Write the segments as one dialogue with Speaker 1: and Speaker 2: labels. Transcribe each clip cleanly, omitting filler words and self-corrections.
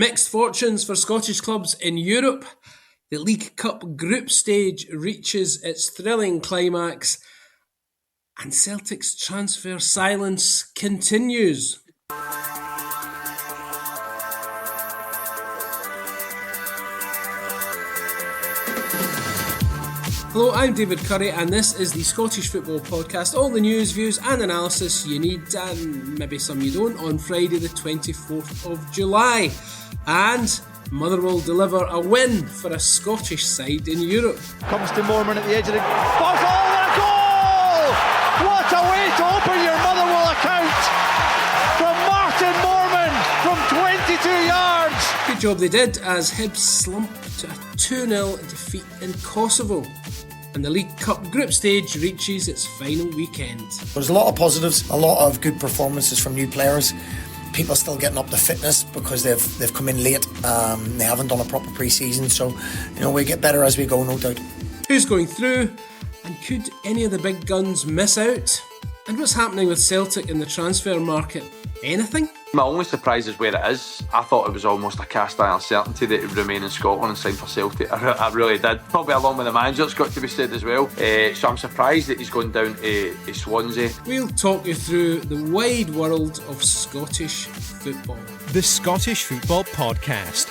Speaker 1: Mixed fortunes for Scottish clubs in Europe. The League Cup group stage reaches its thrilling climax, and Celtic's transfer silence continues. Hello, I'm David Currie, and this is the Scottish Football Podcast. All the news, views and analysis you need, and maybe some you don't, on Friday the 24th of July. And Motherwell deliver a win for a Scottish side in Europe.
Speaker 2: Comes to Mirren at the edge of the box. Oh, what a goal! What a way to open your Motherwell account from Martin Morman from 22 yards.
Speaker 1: Good job they did, as Hibs slumped to a 2-0 defeat in Kosovo. And the League Cup group stage reaches its final weekend.
Speaker 3: There's a lot of positives, a lot of good performances from new players. People still getting up to fitness because they've come in late. They haven't done a proper pre-season, so we get better as we go, no doubt.
Speaker 1: Who's going through, and could any of the big guns miss out? And what's happening with Celtic in the transfer market? Anything?
Speaker 4: My only surprise is where it is. I thought it was almost a cast iron certainty that it would remain in Scotland and sign for Celtic. I really did. Probably along with the manager, it's got to be said as well. So I'm surprised that he's gone down to Swansea.
Speaker 1: We'll talk you through the wide world of Scottish football.
Speaker 5: The Scottish Football Podcast.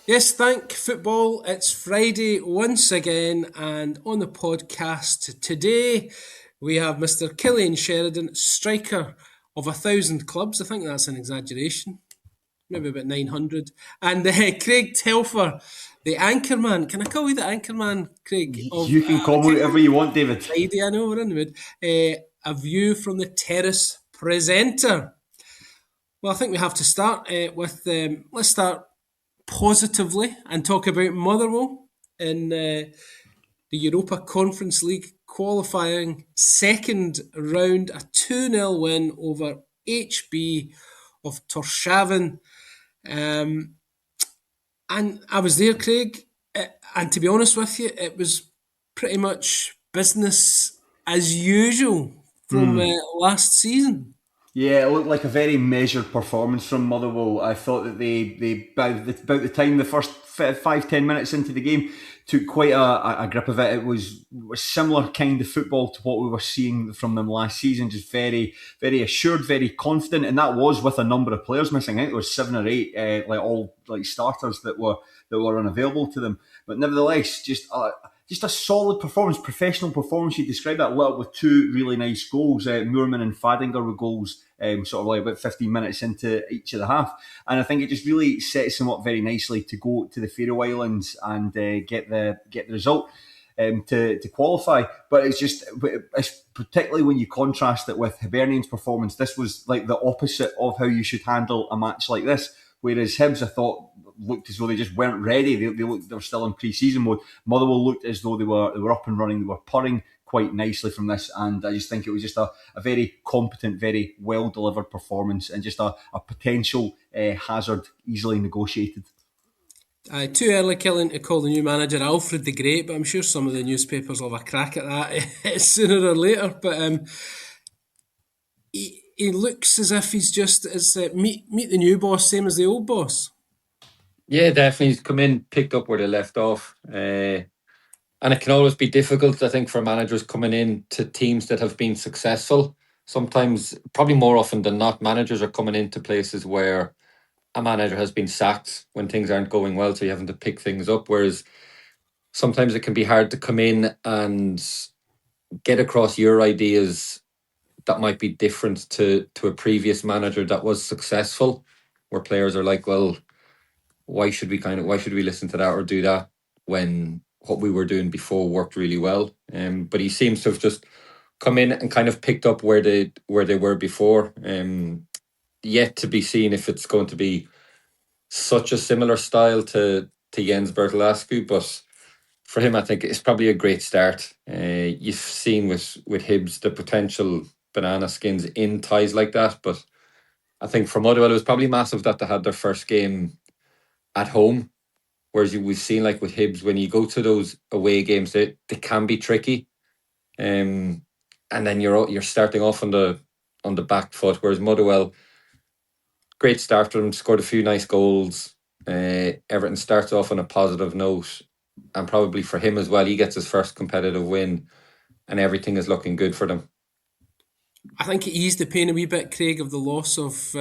Speaker 1: Yes, thank football. It's Friday once again, and on the podcast today we have Mr. Cillian Sheridan, striker of 1,000 clubs. I think that's an exaggeration. Maybe about 900. And Craig Telfer, the anchorman. Can I call you the anchorman, Craig?
Speaker 6: You can call me whatever you want, David.
Speaker 1: Friday, I know, we're in the mood. A View from the Terrace presenter. Well, I think we have to start with... let's start positively and talk about Motherwell in the Europa Conference League qualifying second round, a 2-0 win over HB of Tórshavn. And I was there, Craig, and to be honest with you, it was pretty much business as usual from last season.
Speaker 6: Yeah, it looked like a very measured performance from Motherwell. I thought that they about the time the first 5-10 minutes into the game took quite a grip of it. It was a similar kind of football to what we were seeing from them last season, just very, very assured, very confident, and that was with a number of players missing. I think there was 7 or 8 all starters that were unavailable to them. But nevertheless, just a solid performance, professional performance. You described that well with 2 really nice goals. Mirren and Fadinger were goals about 15 minutes into each of the half. And I think it just really sets them up very nicely to go to the Faroe Islands and get the result to qualify. But it's particularly when you contrast it with Hibernian's performance, this was like the opposite of how you should handle a match like this. Whereas Hibs, I thought, looked as though they just weren't ready. They were still in pre-season mode. Motherwell looked as though they were up and running. They were purring quite nicely from this, and I just think it was just a very competent, very well delivered performance, and just a potential hazard easily negotiated.
Speaker 1: Too early, Cillian, to call the new manager Alfred the Great, but I'm sure some of the newspapers will have a crack at that sooner or later. But he looks as if he's just meet the new boss, same as the old boss.
Speaker 7: Yeah, definitely. He's come in, picked up where they left off. And it can always be difficult, I think, for managers coming in to teams that have been successful. Sometimes, probably more often than not, managers are coming into places where a manager has been sacked when things aren't going well, so you're having to pick things up. Whereas sometimes it can be hard to come in and get across your ideas that might be different to a previous manager that was successful, where players are like, well, why should we listen to that or do that when what we were doing before worked really well? But he seems to have just come in and kind of picked up where they were before. Yet to be seen if it's going to be such a similar style to Jens Bertolascu, but for him, I think it's probably a great start. You've seen with Hibs the potential banana skins in ties like that, but I think for Motherwell it was probably massive that they had their first game at home. Whereas we've seen, like with Hibs, when you go to those away games, they can be tricky, and then you're starting off on the back foot. Whereas Motherwell, great start for them, scored a few nice goals, Everton starts off on a positive note, and probably for him as well, he gets his first competitive win, and everything is looking good for them.
Speaker 1: I think it eased the pain a wee bit, Craig, of the loss of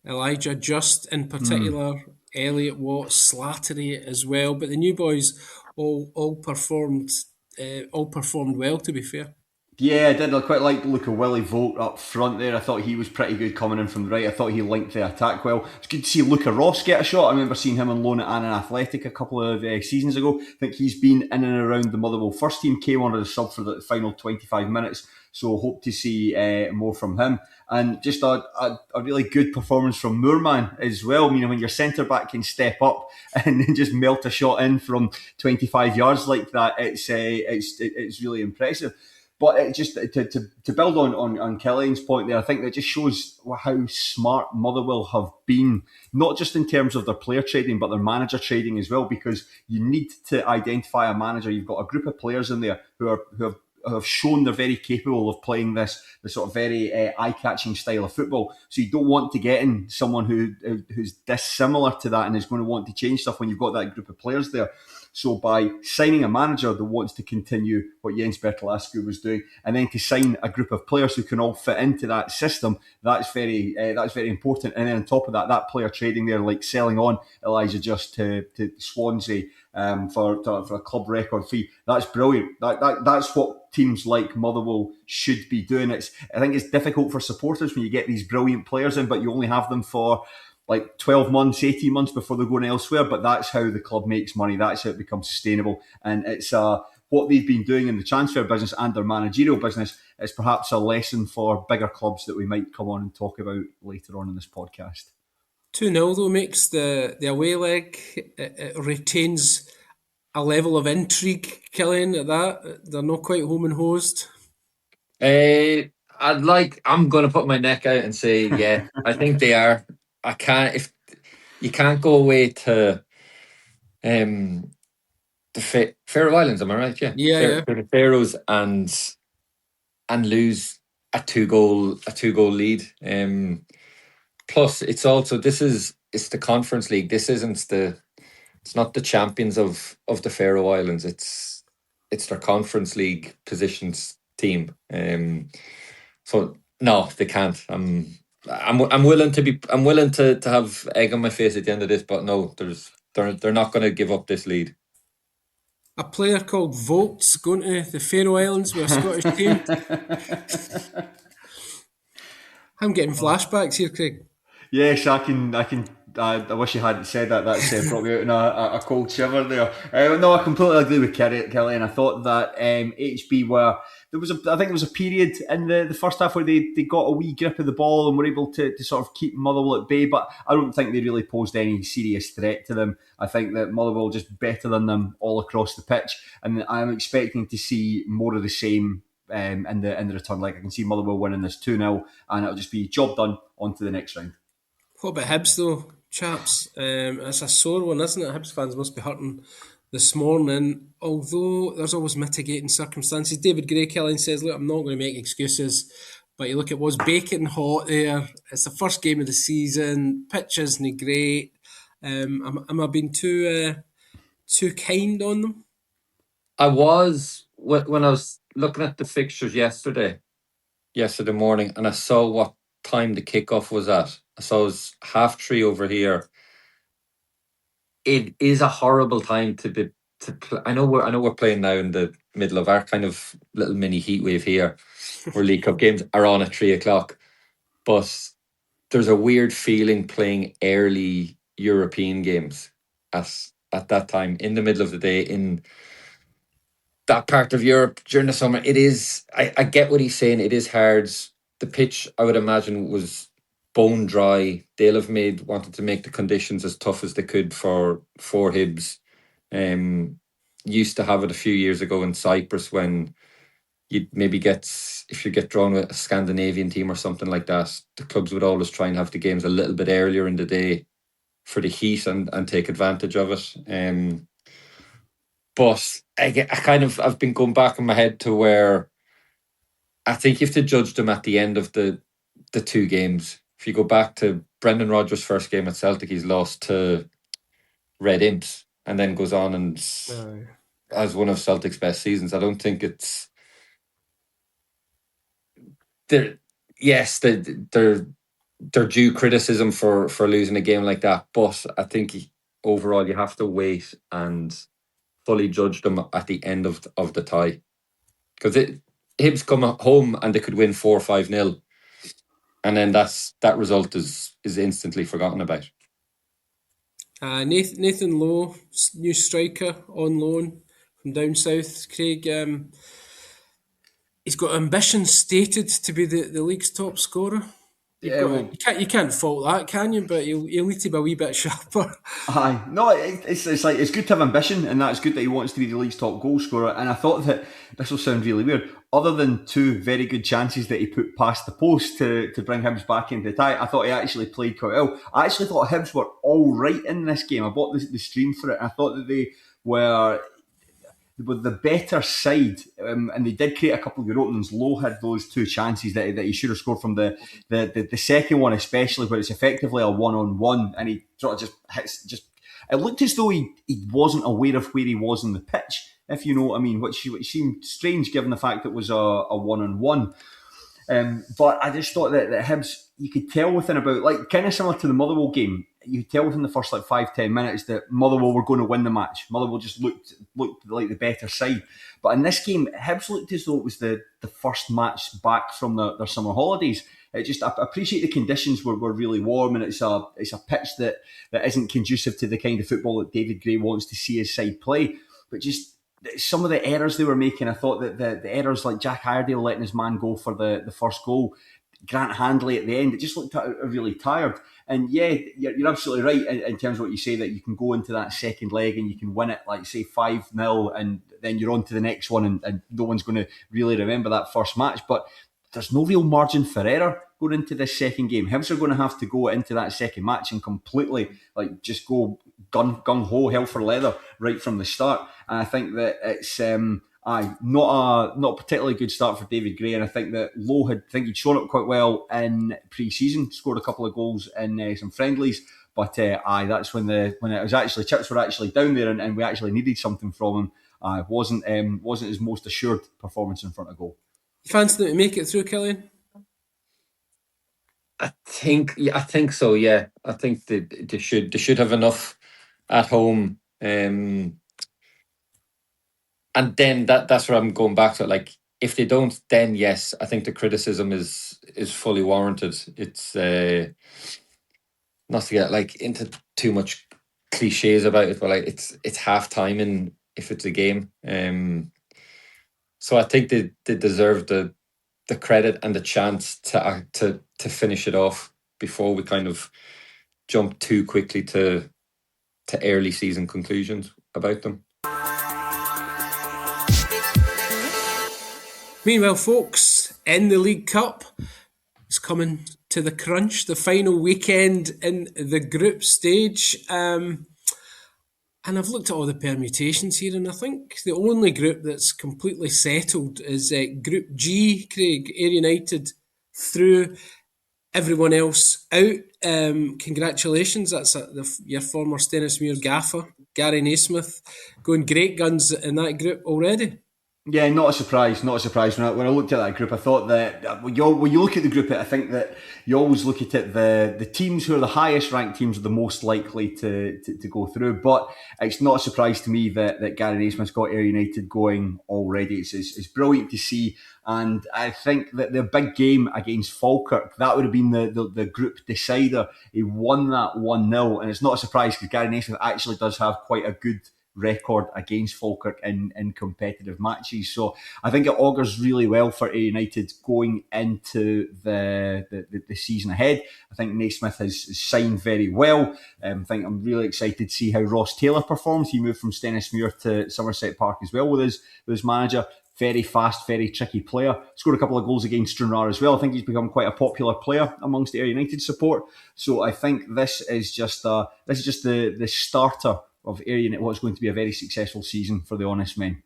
Speaker 1: Elijah Just in particular, Elliot Watt, Slattery as well. But the new boys all performed well, to be fair.
Speaker 6: Yeah, I did. I quite like the look of Willie Vogt up front there. I thought he was pretty good coming in from the right. I thought he linked the attack well. It's good to see Luca Ross get a shot. I remember seeing him on loan at Annan Athletic a couple of seasons ago. I think he's been in and around the Motherwell first team, came on as a sub for the final 25 minutes. So hope to see more from him. And just a really good performance from Moorman as well. I mean, when your centre-back can step up and just melt a shot in from 25 yards like that, it's really impressive. But it just to build on Cillian's point there, I think that just shows how smart Motherwell have been, not just in terms of their player trading, but their manager trading as well. Because you need to identify a manager. You've got a group of players in there who have shown they're very capable of playing this sort of very eye-catching style of football. So you don't want to get in someone who's dissimilar to that and is going to want to change stuff when you've got that group of players there. So by signing a manager that wants to continue what Jens Bertolascu was doing, and then to sign a group of players who can all fit into that system, that's very important. And then on top of that, that player trading there, like selling on Elijah Just to Swansea for a club record fee, that's brilliant. That's what teams like Motherwell should be doing. I think it's difficult for supporters when you get these brilliant players in, but you only have them for like 12 months, 18 months before they're going elsewhere. But that's how the club makes money. That's how it becomes sustainable. And it's what they've been doing in the transfer business and their managerial business is perhaps a lesson for bigger clubs that we might come on and talk about later on in this podcast.
Speaker 1: 2-0 though makes the away leg. It retains a level of intrigue, Cillian, at that. They're not quite home and hosed.
Speaker 7: I'm going to put my neck out and say, yeah, I think they are. If you can't go away to the Faroe Islands, am I right? Yeah.
Speaker 1: Yeah.
Speaker 7: To the Faroes and lose a two goal lead. Plus, it's the Conference League. It's not the champions of the Faroe Islands. It's their Conference League positions team. So no, they can't. I'm willing to have egg on my face at the end of this, but no, they're not going to give up this lead.
Speaker 1: A player called Volts going to the Faroe Islands with a Scottish team. I'm getting flashbacks here, Craig.
Speaker 6: Yes, I I wish you hadn't said that. That's brought me out in a cold shiver there. No, I completely agree with Cillian. I thought that HB I think there was a period in the first half where they got a wee grip of the ball and were able to sort of keep Motherwell at bay, but I don't think they really posed any serious threat to them. I think that Motherwell were just better than them all across the pitch, and I'm expecting to see more of the same in the return leg. I can see Motherwell winning this 2-0, and it'll just be job done, on to the next round.
Speaker 1: What about Hibs though, chaps? It's a sore one, isn't it? Hibs fans must be hurting this morning, although there's always mitigating circumstances. David Gray, Cillian says, look, I'm not going to make excuses, but you look, it was baking hot there. It's the first game of the season. Pitch isn't great. Am I being too kind on them?
Speaker 7: I was, when I was looking at the fixtures yesterday morning, and I saw what time the kickoff was at. I saw it was 3:30 over here. It is a horrible time to play. I know we're playing now in the middle of our kind of little mini heat wave here, where League Cup games are on at 3:00. But there's a weird feeling playing early European games at that time in the middle of the day in that part of Europe during the summer. It is. I get what he's saying. It is hard. The pitch, I would imagine, was bone dry. They'll have wanted to make the conditions as tough as they could for Hibs. Used to have it a few years ago in Cyprus when you'd maybe if you get drawn with a Scandinavian team or something like that, the clubs would always try and have the games a little bit earlier in the day for the heat and take advantage of it. But I've been going back in my head to where I think you have to judge them at the end of the two games. If you go back to Brendan Rodgers' first game at Celtic, he's lost to Red Imps and then goes on and has one of Celtic's best seasons. I don't think it's... They're due criticism for losing a game like that, but I think overall you have to wait and fully judge them at the end of the tie, because Hibs come home and they could win 4 or 5-0, and then that result is instantly forgotten about.
Speaker 1: Nathan Lowe, new striker on loan from down south, Craig. He's got ambition stated to be the league's top scorer. You can't fault that, can you? But he'll need to be a wee bit sharper.
Speaker 6: Aye, no, it's like it's good to have ambition, and that's good that he wants to be the league's top goal scorer. And I thought that this will sound really weird. Other than 2 very good chances that he put past the post to bring Hibs back into the tie, I thought he actually played quite well. I actually thought Hibs were all right in this game. I bought the stream for it, and I thought that they were the better side, and they did create a couple of good openings. Lowe had those 2 chances that he should have scored from the second one, especially where it's effectively a 1-on-1, and he sort of just hits. It looked as though he wasn't aware of where he was on the pitch, if you know what I mean, which seemed strange given the fact it was a 1-on-1. But I just thought that Hibs, you could tell within about, like, kind of similar to the Motherwell game, you could tell within the first 5-10 minutes that Motherwell were going to win the match. Motherwell just looked like the better side. But in this game, Hibs looked as though it was the first match back from their summer holidays. I appreciate the conditions were really warm, and it's a pitch that isn't conducive to the kind of football that David Gray wants to see his side play. But just some of the errors they were making, I thought that the errors like Jack Iredale letting his man go for the first goal, Grant Handley at the end, it just looked really tired. And yeah, you're absolutely right in terms of what you say, that you can go into that second leg and you can win it, like say 5-0, and then you're on to the next one, and no one's going to really remember that first match. But there's no real margin for error going into this second game. Hibs are going to have to go into that second match and completely just go gung-ho, hell for leather right from the start. And I think that it's not a particularly good start for David Gray, and I think that Lowe he'd shown up quite well in pre-season, scored a couple of goals in some friendlies, but that's when it was actually chips were actually down there, and we actually needed something from him. It wasn't his most assured performance in front of goal.
Speaker 1: You fancy them to make it through, Cillian?
Speaker 7: I think so. Yeah, I think they should have enough at home. And then that's where I'm going back to. Like, if they don't, then yes, I think the criticism is fully warranted. It's not to get into too much cliches about it, but it's half time in if it's a game. So I think they deserve the credit and the chance to finish it off before we kind of jump too quickly to early season conclusions about them.
Speaker 1: Meanwhile, folks, in the League Cup, it's coming to the crunch, the final weekend in the group stage. And I've looked at all the permutations here, and I think the only group that's completely settled is Group G, Craig. Ayr United through, everyone else out. Congratulations, that's your former Stenhousemuir gaffer, Gary Naismith, going great guns in that group already.
Speaker 6: Yeah, not a surprise. When I looked at that group, I thought that when you look at the group, I think that you always look at it, the teams who are the highest ranked teams are the most likely to go through. But it's not a surprise to me that Gary Naismith's got Ayr United going already. It's brilliant to see. And I think that the big game against Falkirk, that would have been the group decider. He won that 1-0. And it's not a surprise because Gary Naismith actually does have quite a good record against Falkirk in competitive matches. So I think it augurs really well for Ayr United going into the season ahead. I think Naismith has signed very well. I think I'm really excited to see how Ross Taylor performs. He moved from Stenhousemuir to Somerset Park as well with his manager. Very fast, very tricky player. Scored a couple of goals against Stranraer as well. I think he's become quite a popular player amongst Ayr United support. So I think this is just the starter of Ayr United, what's going to be a very successful season for the Honest Men.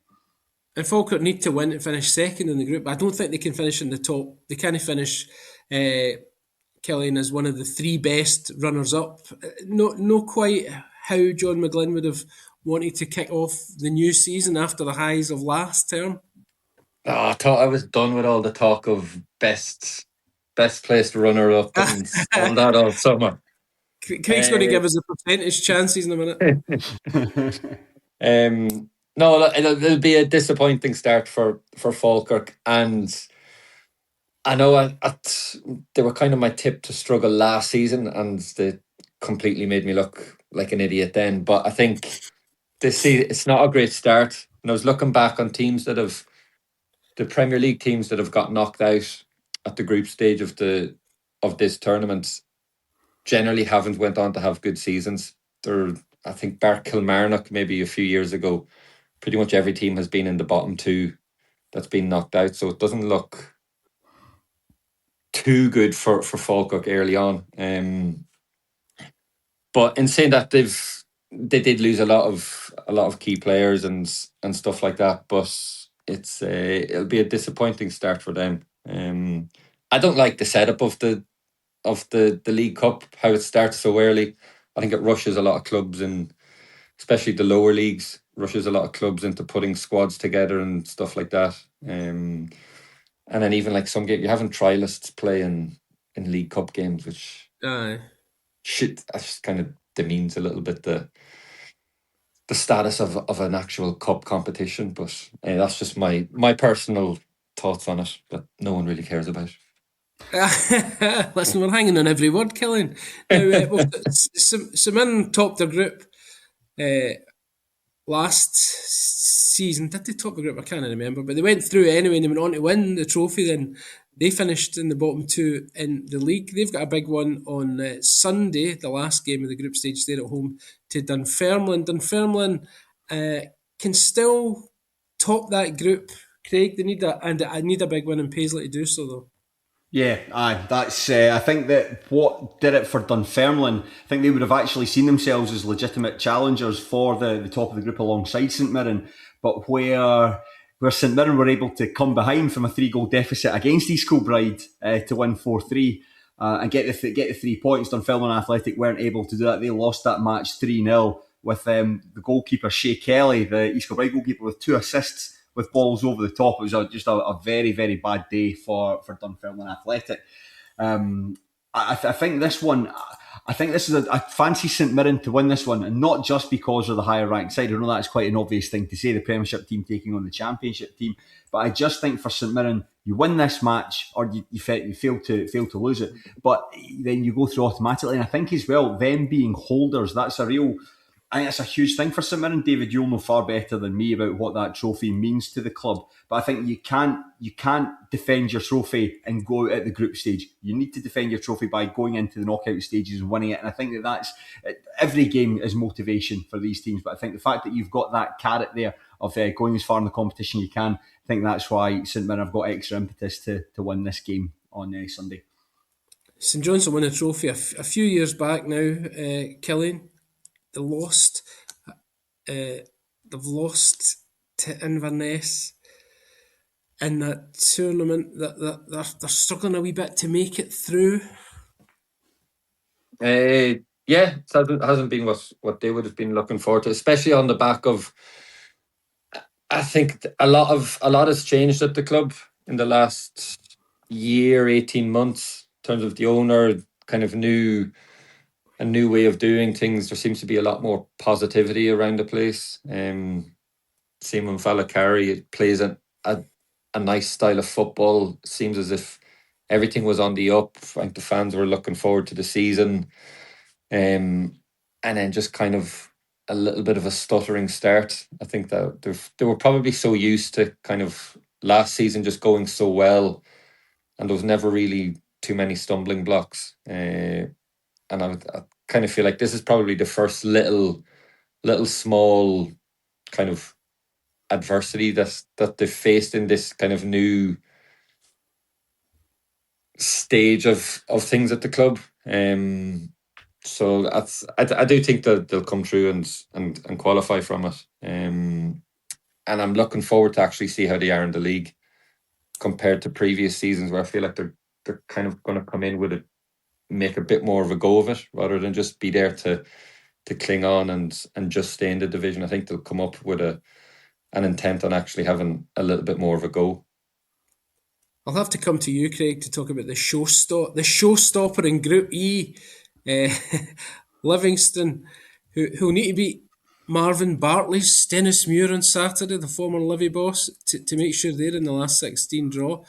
Speaker 1: And Falkirk need to win to finish second in the group. I don't think they can finish in the top. They can't finish Cillian as one of the 3 best runners-up. No quite how John McGlynn would have wanted to kick off the new season after the highs of last term?
Speaker 7: Oh, I thought I was done with all the talk of best placed runner up and all that all summer.
Speaker 1: Craig's going to give us the percentage chances in a minute.
Speaker 7: No, it'll be a disappointing start for Falkirk, and I know they were kind of my tip to struggle last season, and they completely made me look like an idiot then. But I think this season it's not a great start. And I was looking back on teams that have the Premier League teams that have got knocked out at the group stage of this tournament generally haven't went on to have good seasons. I think bar Kilmarnock maybe a few years ago, pretty much every team has been in the bottom two that's been knocked out. So it doesn't look too good for Falkirk early on. But in saying that, they did lose a lot of key players and stuff like that. But it'll be a disappointing start for them. I don't like the setup of the League Cup, how it starts so early. I think it rushes a lot of clubs, and especially the lower leagues, rushes a lot of clubs into putting squads together and stuff like that. And then even like some games, you having trialists play in League Cup games, which that just kind of demeans a little bit the status of an actual cup competition. But that's just my personal thoughts on it, that no one really cares about.
Speaker 1: Listen, we're hanging on every word, Cillian. Now, Mirren topped their group last season. Did they top the group? I can't remember, but they went through anyway and they went on to win the trophy. Then they finished in the bottom two in the league. They've got a big one on Sunday, the last game of the group stage. They're at home to Dunfermline. Dunfermline can still top that group, Craig. They need I need a big win in Paisley to do so, though.
Speaker 6: Yeah, aye, that's. I think that what did it for Dunfermline, I think they would have actually seen themselves as legitimate challengers for the top of the group alongside St Mirren, but where St Mirren were able to come behind from a 3-goal deficit against East Kilbride to win 4-3 and get the 3 points. Dunfermline Athletic weren't able to do that. They lost that match 3-0 with the goalkeeper Shea Kelly, the East Kilbride goalkeeper, with 2 assists with balls over the top. It was just a very, very bad day for Dunfermline Athletic. I think this one, I think this is I fancy St Mirren to win this one, and not just because they're the higher ranked side. I know that's quite an obvious thing to say, the Premiership team taking on the Championship team, but I just think for St Mirren, you win this match or you fail to lose it, but then you go through automatically. And I think as well, them being holders, I think that's a huge thing for St Mirren. David, you'll know far better than me about what that trophy means to the club. But I think you can't defend your trophy and go out at the group stage. You need to defend your trophy by going into the knockout stages and winning it. And I think that's every game is motivation for these teams. But I think the fact that you've got that carrot there of going as far in the competition you can, I think that's why St Mirren have got extra impetus to win this game on Sunday.
Speaker 1: St John's will win a trophy a few years back now, Cillian. They've lost to Inverness in that tournament. That they're struggling a wee bit to make it through.
Speaker 7: Yeah, it hasn't been what they would have been looking forward to, especially on the back of. I think a lot has changed at the club in the last year, 18 months, in terms of the owner, kind of a new way of doing things. There seems to be a lot more positivity around the place. Simon Falakari plays a nice style of football. Seems as if everything was on the up. I think the fans were looking forward to the season. And then just kind of a little bit of a stuttering start. I think that they were probably so used to kind of last season just going so well, and there was never really too many stumbling blocks. And I kind of feel like this is probably the first little small kind of adversity that they've faced in this kind of new stage of things at the club. So I do think that they'll come through and qualify from it. And I'm looking forward to actually see how they are in the league compared to previous seasons, where I feel like they're kind of going to come in with make a bit more of a go of it, rather than just be there to cling on and just stay in the division. I think they'll come up with an intent on actually having a little bit more of a go.
Speaker 1: I'll have to come to you, Craig, to talk about the showstopper in Group E. Livingston, who need to beat Marvin Bartley's Stenhousemuir on Saturday, the former Livy boss, to make sure they're in the last 16 draw.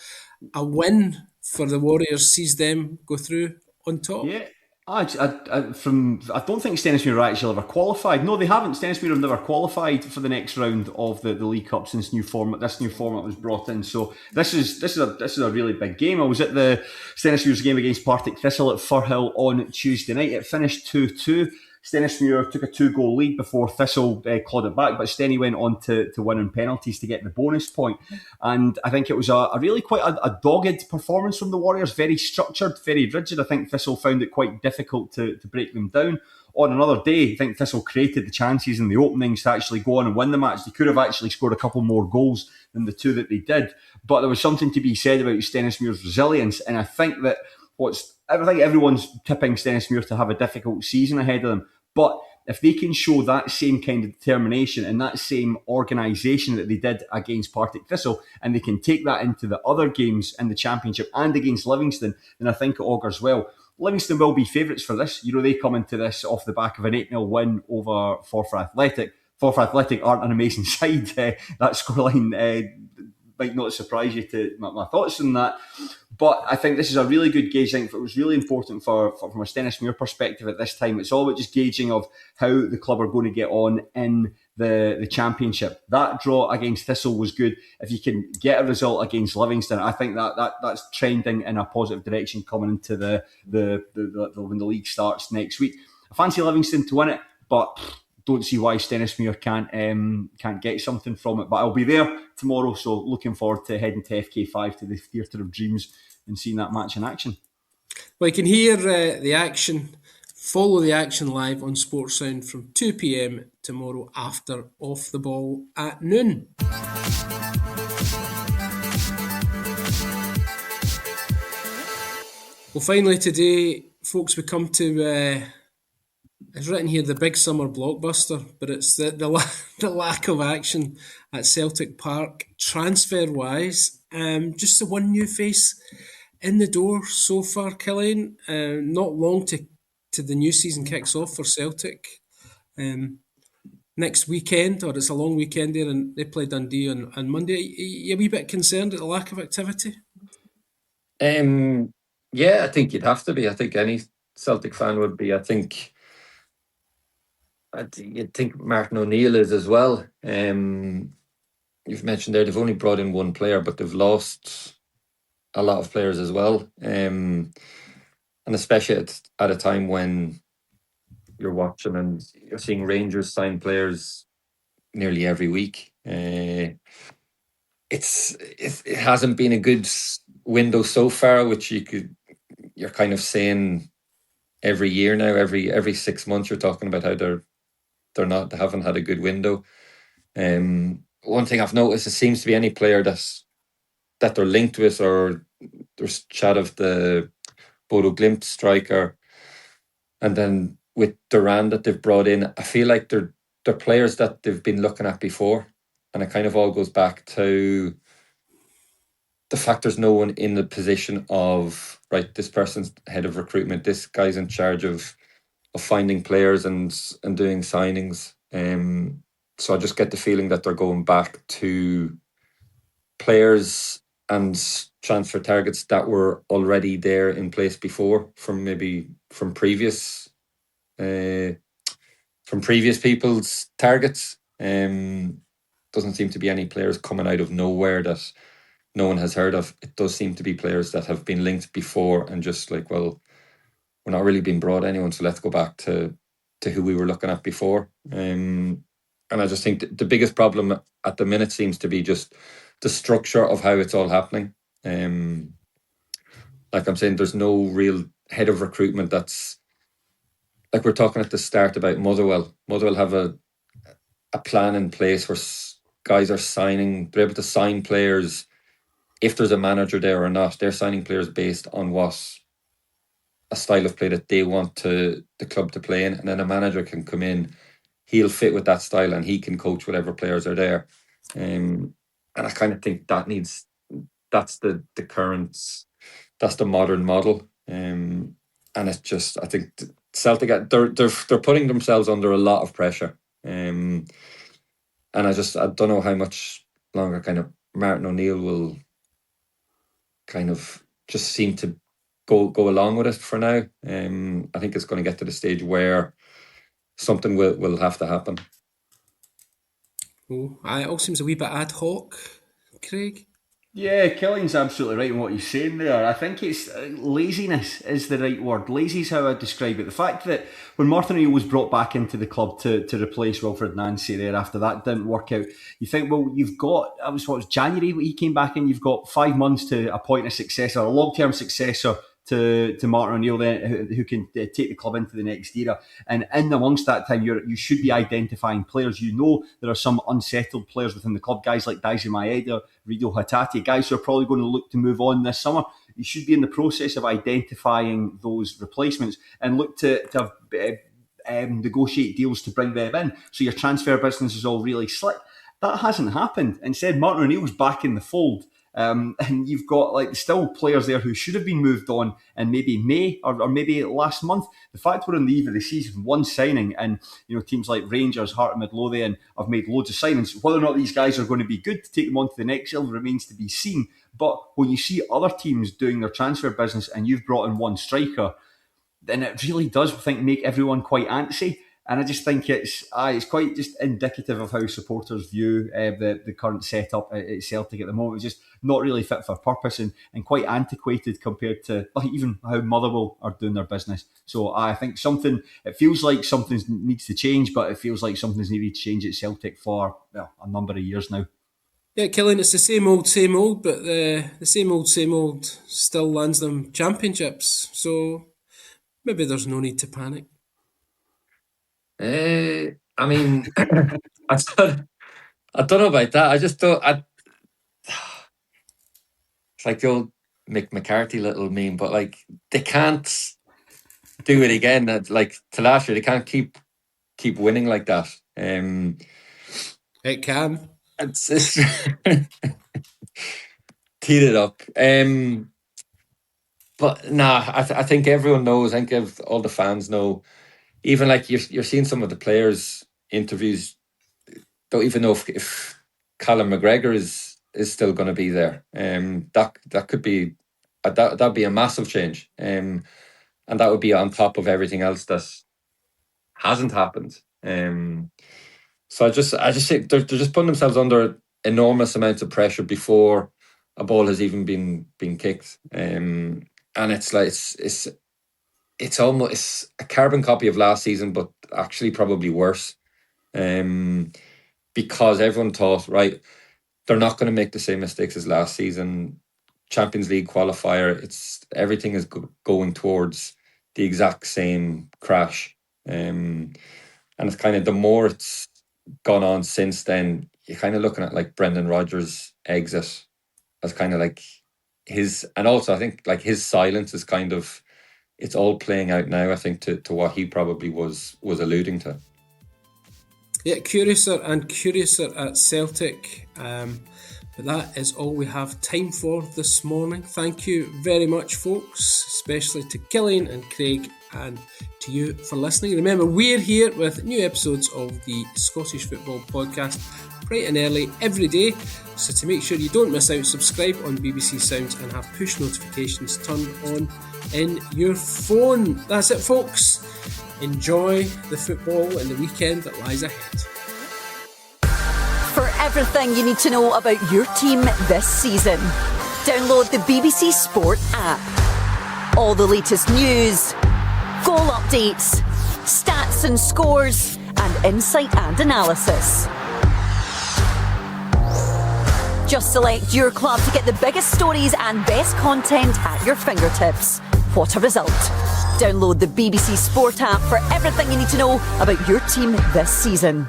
Speaker 1: A win for the Warriors sees them go through on top.
Speaker 6: Yeah. I don't think Stenhousemuir actually ever qualified. No, they haven't. Stenhousemuir have never qualified for the next round of the League Cup since this new format was brought in. So this is a really big game. I was at the Stenhousemuir's game against Partick Thistle at Firhill on Tuesday night. It finished 2-2. Stenhousemuir took a 2-goal lead before Thistle clawed it back, but Stenny went on to win in penalties to get the bonus point. And I think it was a really quite a dogged performance from the Warriors, very structured, very rigid. I think Thistle found it quite difficult to break them down. On another day, I think Thistle created the chances in the openings to actually go on and win the match. They could have actually scored a couple more goals than the two that they did. But there was something to be said about Stenhousemuir's resilience, and I think that everyone's tipping Stenhousemuir to have a difficult season ahead of them. But if they can show that same kind of determination and that same organisation that they did against Partick Thistle, and they can take that into the other games in the Championship and against Livingston, then I think it augurs well. Livingston will be favourites for this. They come into this off the back of an 8-0 win over Forfar Athletic. Forfar Athletic aren't an amazing side. That scoreline might not surprise you to my thoughts on that. But I think this is a really good gauge. I think it was really important from a Stenhousemuir perspective at this time. It's all about just gauging of how the club are going to get on in the Championship. That draw against Thistle was good. If you can get a result against Livingston, I think that's trending in a positive direction coming into the when the league starts next week. I fancy Livingston to win it, but don't see why Stenhousemuir can't get something from it. But I'll be there tomorrow, so looking forward to heading to FK5 to the Theatre of Dreams and seeing that match in action.
Speaker 1: Well, you can hear the action, follow the action live on Sports Sound from 2 p.m. tomorrow after Off the Ball at noon. Well, finally today, folks, we come to... It's written here, the big summer blockbuster, but it's the lack of action at Celtic Park transfer-wise. Just the one new face in the door so far, Cillian. Not long to the new season kicks off for Celtic. Next weekend, or it's a long weekend there, and they play Dundee on Monday. Are you a wee bit concerned at the lack of activity?
Speaker 7: Yeah, I think you'd have to be. I think any Celtic fan would be. You'd think Martin O'Neill is as well. You've mentioned there they've only brought in one player, but they've lost a lot of players as well. And especially at a time when you're watching and you're seeing Rangers sign players nearly every week. It hasn't been a good window so far, which you're kind of saying every year now. Every 6 months you're talking about how they haven't had a good window. One thing I've noticed, it seems to be any player that they're linked with, or there's chat of the Bodo Glimt striker, and then with Duran that they've brought in, I feel like they're players that they've been looking at before, and it kind of all goes back to the fact there's no one in the position of, right, this person's head of recruitment, this guy's in charge of finding players and doing signings. So I just get the feeling that they're going back to players and transfer targets that were already there in place before, from previous people's targets. Doesn't seem to be any players coming out of nowhere that no one has heard of. It does seem to be players that have been linked before and just like, well, we're not really being brought anyone, so let's go back to who we were looking at before. And I just think the biggest problem at the minute seems to be just the structure of how it's all happening. Like I'm saying, there's no real head of recruitment that's, like we're talking at the start about Motherwell. Motherwell have a plan in place where guys are signing, they're able to sign players if there's a manager there or not. They're signing players based on what a style of play that they want the club to play in, and then a manager can come in, he'll fit with that style and he can coach whatever players are there. And I kind of think that's the current, that's the modern model. And it's just, I think Celtic, they're putting themselves under a lot of pressure. And I don't know how much longer kind of Martin O'Neill will kind of just seem to go along with it for now. I think it's going to get to the stage where something will have to happen.
Speaker 1: Oh, it all seems a wee bit ad hoc, Craig.
Speaker 6: Yeah, Cillian's absolutely right in what he's saying there. I think it's laziness is the right word. Lazy is how I describe it. The fact that when Martin O'Neill was brought back into the club to replace Wilfred Nancy there after that didn't work out, you think, well, you've got, it was January when he came back in, you've got 5 months to appoint a successor, a long-term successor to Martin O'Neill then, who can take the club into the next era. And in amongst that time, you should be identifying players. You know there are some unsettled players within the club, guys like Daisy Maeda, Rido Hatate, guys who are probably going to look to move on this summer. You should be in the process of identifying those replacements and look to negotiate deals to bring them in. So your transfer business is all really slick. That hasn't happened. Instead, Martin O'Neill's back in the fold. And you've got like still players there who should have been moved on in maybe May or maybe last month. The fact we're on the eve of the season, one signing, and teams like Rangers, Heart of Midlothian have made loads of signings. Whether or not these guys are going to be good to take them on to the next level remains to be seen. But when you see other teams doing their transfer business and you've brought in one striker, then it really does, I think, make everyone quite antsy. And I just think it's quite just indicative of how supporters view the current setup at Celtic at the moment. It's just not really fit for purpose and quite antiquated compared to even how Motherwell are doing their business. So I think it feels like something needs to change, but it feels like something's needed to change at Celtic for a number of years now.
Speaker 1: Yeah, Cillian, it's the same old, but the same old still lands them championships. So maybe there's no need to panic.
Speaker 7: I mean, I don't know about that. I just don't. It's like the old Mick McCarthy little meme, but like they can't do it again. Like to last year, they can't keep winning like that.
Speaker 1: It can.
Speaker 7: It's teed it up. But nah, I think everyone knows. I think all the fans know. Even like you're seeing some of the players' interviews, don't even know if Callum McGregor is still going to be there. That could be that'd be a massive change, and that would be on top of everything else that hasn't happened. So I just think they're just putting themselves under enormous amounts of pressure before a ball has even been kicked, and it's like it's almost a carbon copy of last season, but actually probably worse, because everyone thought, right, they're not going to make the same mistakes as last season. Champions League qualifier, everything is going towards the exact same crash, and it's kind of the more it's gone on since then, you're kind of looking at like Brendan Rodgers' exit as kind of like his, and also I think like his silence is kind of. It's all playing out now, I think, to what he probably was alluding to.
Speaker 1: Yeah, curiouser and curiouser at Celtic. But that is all we have time for this morning. Thank you very much, folks, especially to Cillian and Craig and to you for listening. Remember, we're here with new episodes of the Scottish Football Podcast bright and early every day. So to make sure you don't miss out, subscribe on BBC Sounds and have push notifications turned on in your phone. That's it, folks. Enjoy the football and the weekend that lies ahead.
Speaker 8: For everything you need to know about your team this season, download the BBC Sport app. All the latest news, goal updates, stats and scores, and insight and analysis. Just select your club to get the biggest stories and best content at your fingertips. What a result. Download the BBC Sport app for everything you need to know about your team this season.